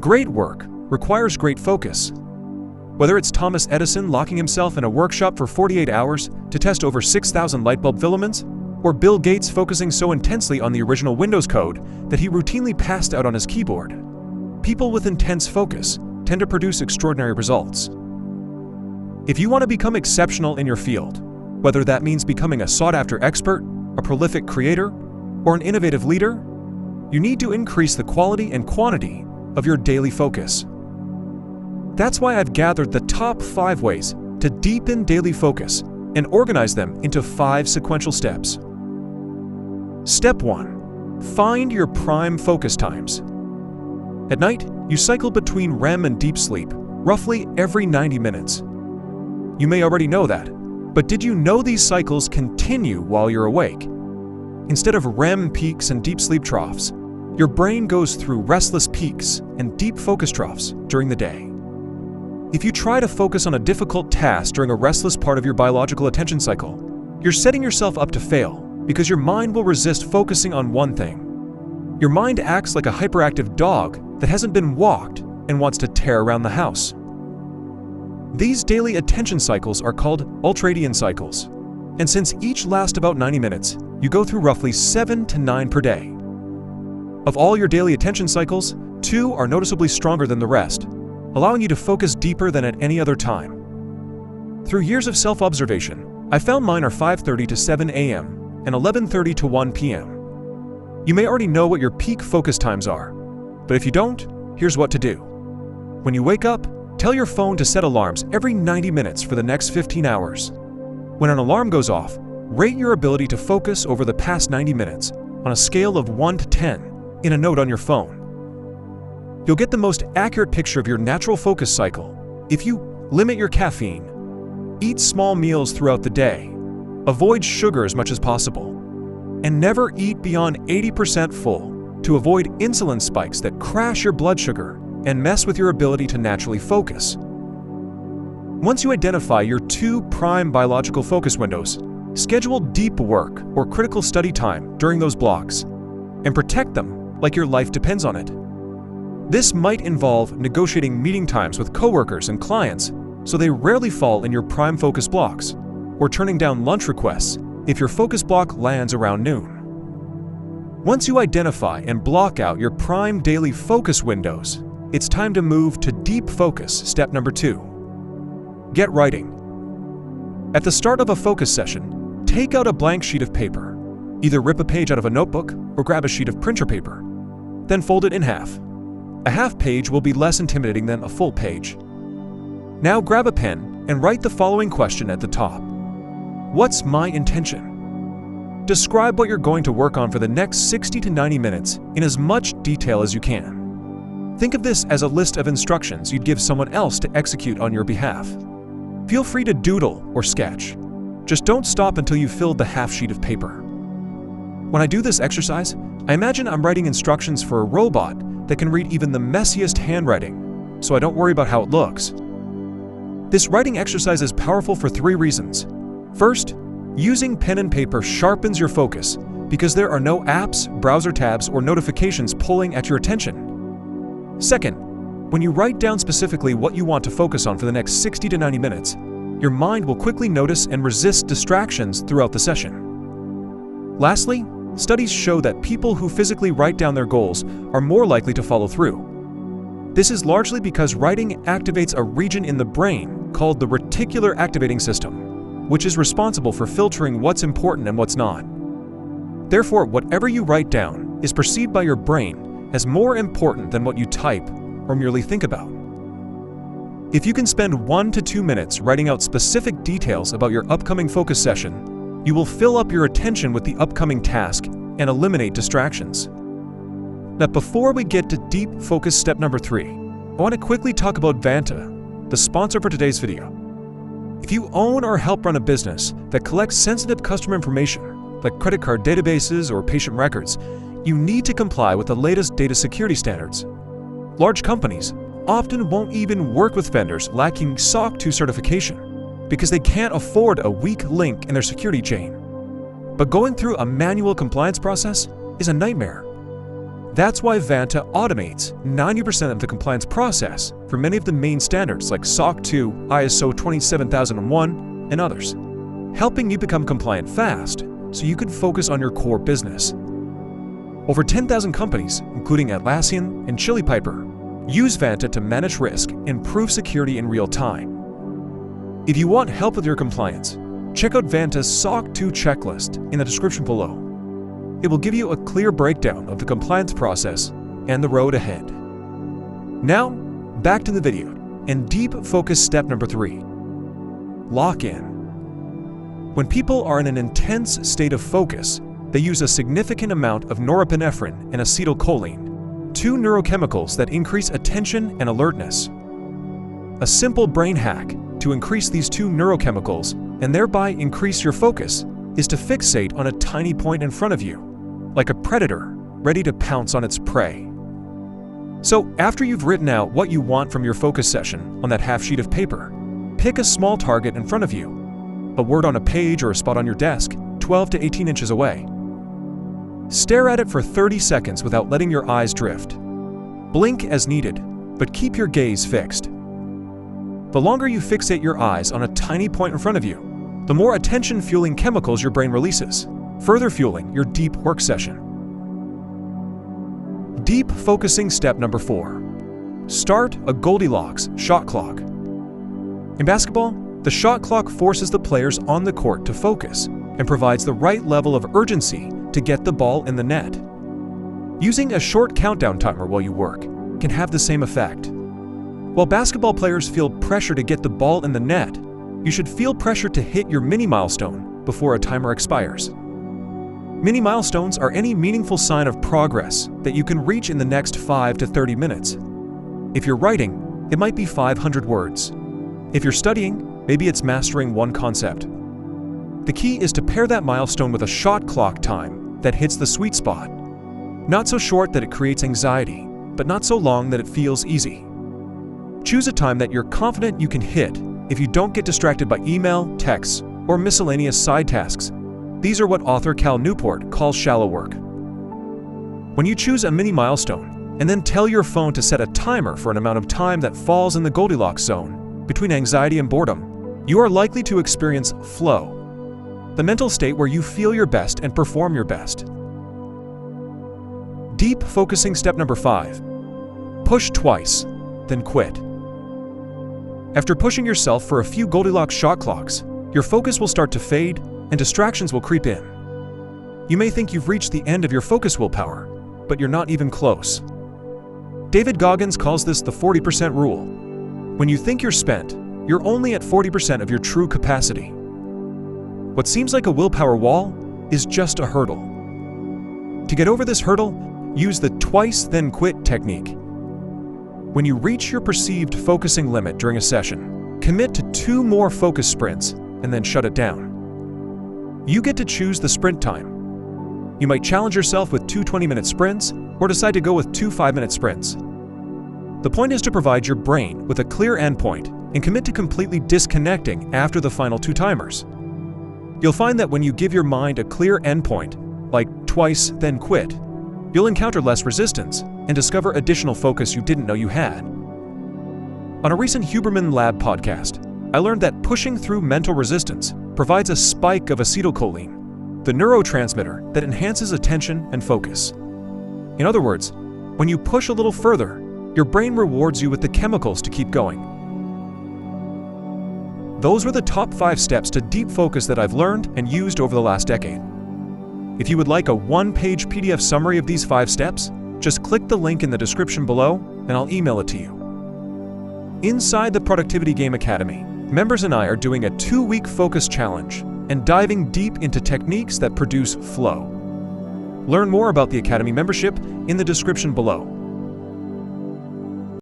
Great work requires great focus. Whether it's Thomas Edison locking himself in a workshop for 48 hours to test over 6,000 light bulb filaments, or Bill Gates focusing so intensely on the original Windows code that he routinely passed out on his keyboard, people with intense focus tend to produce extraordinary results. If you want to become exceptional in your field, whether that means becoming a sought-after expert, a prolific creator, or an innovative leader, you need to increase the quality and quantity of your daily focus. That's why I've gathered the top 5 ways to deepen daily focus and organize them into 5 sequential steps. Step 1. Find your prime focus times. At night, you cycle between REM and deep sleep, roughly every 90 minutes. You may already know that, but did you know these cycles continue while you're awake? Instead of REM peaks and deep sleep troughs, your brain goes through restless peaks and deep focus troughs during the day. If you try to focus on a difficult task during a restless part of your biological attention cycle, you're setting yourself up to fail because your mind will resist focusing on one thing. Your mind acts like a hyperactive dog that hasn't been walked and wants to tear around the house. These daily attention cycles are called ultradian cycles, and since each lasts about 90 minutes, you go through roughly 7 to 9 per day. Of all your daily attention cycles, 2 are noticeably stronger than the rest, allowing you to focus deeper than at any other time. Through years of self-observation, I found mine are 5:30 to 7 a.m. and 11:30 to 1 p.m. You may already know what your peak focus times are, but if you don't, here's what to do. When you wake up, tell your phone to set alarms every 90 minutes for the next 15 hours. When an alarm goes off, rate your ability to focus over the past 90 minutes on a scale of 1 to 10 in a note on your phone. You'll get the most accurate picture of your natural focus cycle if you limit your caffeine, eat small meals throughout the day, avoid sugar as much as possible, and never eat beyond 80% full to avoid insulin spikes that crash your blood sugar and mess with your ability to naturally focus. Once you identify your 2 prime biological focus windows, schedule deep work or critical study time during those blocks, and protect them like your life depends on it. This might involve negotiating meeting times with coworkers and clients so they rarely fall in your prime focus blocks, or turning down lunch requests if your focus block lands around noon. Once you identify and block out your prime daily focus windows, it's time to move to deep focus step number 2. Get writing. At the start of a focus session, take out a blank sheet of paper. Either rip a page out of a notebook or grab a sheet of printer paper. Then fold it in half. A half page will be less intimidating than a full page. Now grab a pen and write the following question at the top. What's my intention? Describe what you're going to work on for the next 60 to 90 minutes in as much detail as you can. Think of this as a list of instructions you'd give someone else to execute on your behalf. Feel free to doodle or sketch. Just don't stop until you've filled the half sheet of paper. When I do this exercise, I imagine I'm writing instructions for a robot that can read even the messiest handwriting, so I don't worry about how it looks. This writing exercise is powerful for 3 reasons. First, using pen and paper sharpens your focus because there are no apps, browser tabs, or notifications pulling at your attention. Second, when you write down specifically what you want to focus on for the next 60 to 90 minutes, your mind will quickly notice and resist distractions throughout the session. Lastly, studies show that people who physically write down their goals are more likely to follow through. This is largely because writing activates a region in the brain called the reticular activating system, which is responsible for filtering what's important and what's not. Therefore, whatever you write down is perceived by your brain as more important than what you type or merely think about. If you can spend 1 to 2 minutes writing out specific details about your upcoming focus session, you will fill up your attention with the upcoming task and eliminate distractions. Now, before we get to deep focus step number 3, I want to quickly talk about Vanta, the sponsor for today's video. If you own or help run a business that collects sensitive customer information, like credit card databases or patient records, you need to comply with the latest data security standards. Large companies often won't even work with vendors lacking SOC 2 certification because they can't afford a weak link in their security chain. But going through a manual compliance process is a nightmare. That's why Vanta automates 90% of the compliance process for many of the main standards like SOC 2, ISO 27001, and others, helping you become compliant fast so you can focus on your core business. Over 10,000 companies, including Atlassian and Chili Piper, use Vanta to manage risk and improve security in real time. If you want help with your compliance, check out Vanta's SOC 2 checklist in the description below. It will give you a clear breakdown of the compliance process and the road ahead. Now, back to the video and deep focus step number 3. Lock in. When people are in an intense state of focus, they use a significant amount of norepinephrine and acetylcholine, two neurochemicals that increase attention and alertness. A simple brain hack to increase these two neurochemicals and thereby increase your focus is to fixate on a tiny point in front of you, like a predator ready to pounce on its prey. So after you've written out what you want from your focus session on that half sheet of paper, pick a small target in front of you, a word on a page or a spot on your desk, 12 to 18 inches away. Stare at it for 30 seconds without letting your eyes drift. Blink as needed, but keep your gaze fixed. The longer you fixate your eyes on a tiny point in front of you, the more attention-fueling chemicals your brain releases, further fueling your deep work session. Deep focusing step number 4. Start a Goldilocks shot clock. In basketball, the shot clock forces the players on the court to focus and provides the right level of urgency to get the ball in the net. Using a short countdown timer while you work can have the same effect. While basketball players feel pressure to get the ball in the net, you should feel pressure to hit your mini milestone before a timer expires. Mini milestones are any meaningful sign of progress that you can reach in the next 5 to 30 minutes. If you're writing, it might be 500 words. If you're studying, maybe it's mastering one concept. The key is to pair that milestone with a shot clock time that hits the sweet spot. Not so short that it creates anxiety, but not so long that it feels easy. Choose a time that you're confident you can hit if you don't get distracted by email, texts, or miscellaneous side tasks. These are what author Cal Newport calls shallow work. When you choose a mini milestone and then tell your phone to set a timer for an amount of time that falls in the Goldilocks zone between anxiety and boredom, you are likely to experience flow, the mental state where you feel your best and perform your best. Deep focusing step number 5. Push twice, then quit. After pushing yourself for a few Goldilocks shot clocks, your focus will start to fade and distractions will creep in. You may think you've reached the end of your focus willpower, but you're not even close. David Goggins calls this the 40% rule. When you think you're spent, you're only at 40% of your true capacity. What seems like a willpower wall is just a hurdle. To get over this hurdle, use the twice then quit technique. When you reach your perceived focusing limit during a session, commit to 2 more focus sprints and then shut it down. You get to choose the sprint time. You might challenge yourself with 2 20-minute sprints or decide to go with 2 5-minute sprints. The point is to provide your brain with a clear endpoint and commit to completely disconnecting after the final 2 timers. You'll find that when you give your mind a clear endpoint, like twice then quit, you'll encounter less resistance and discover additional focus you didn't know you had. On a recent Huberman Lab podcast, I learned that pushing through mental resistance provides a spike of acetylcholine, the neurotransmitter that enhances attention and focus. In other words, when you push a little further, your brain rewards you with the chemicals to keep going. Those were the top 5 steps to deep focus that I've learned and used over the last decade. If you would like a 1-page PDF summary of these 5 steps, just click the link in the description below and I'll email it to you. Inside the Productivity Game Academy, members and I are doing a 2-week focus challenge and diving deep into techniques that produce flow. Learn more about the Academy membership in the description below.